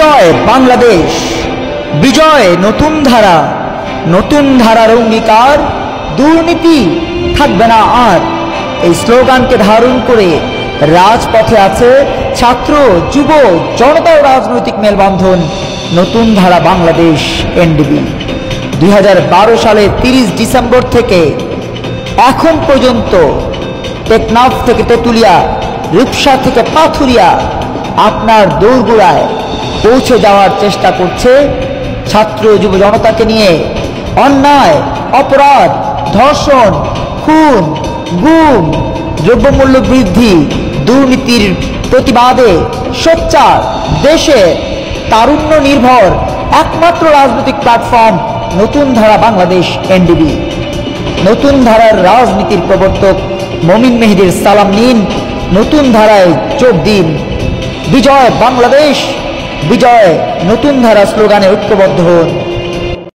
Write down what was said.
বিজয় বাংলাদেশ, বিজয় নতুন ধারা, নতুন ধারার অঙ্গীকার, দুর্নীতি থাকবে না আর। এই স্লোগানকে ধারণ করে রাজপথে আছে ছাত্র, যুব, জনতা ও রাজনৈতিক মেলবন্ধন নতুন ধারা বাংলাদেশ এনডিবি। 2012 সালের 30 ডিসেম্বর থেকে এখন পর্যন্ত টেকনাফ থেকে তেঁতুলিয়া, রূপসা থেকে পাথুরিয়া আপনার দোরগোড়ায় পৌঁছে যাওয়ার চেষ্টা করছে ছাত্র যুব জনতাকে নিয়ে। অন্যায়, অপরাধ, ধর্ষণ, খুন, গুম, দ্রব্যমূল্য বৃদ্ধি, দুর্নীতির প্রতিবাদে সোচ্চার দেশে তারুণ্য নির্ভর একমাত্র রাজনৈতিক প্ল্যাটফর্ম নতুন ধারা বাংলাদেশ এনডিবি। নতুন ধারার রাজনীতির প্রবর্তক মমিন মেহেদীর সালাম নিন, নতুন ধারায় যোগ দিন। বিজয় বাংলাদেশ, বিজয় নতুন ধারা স্লোগানে ঐক্যবদ্ধ হন।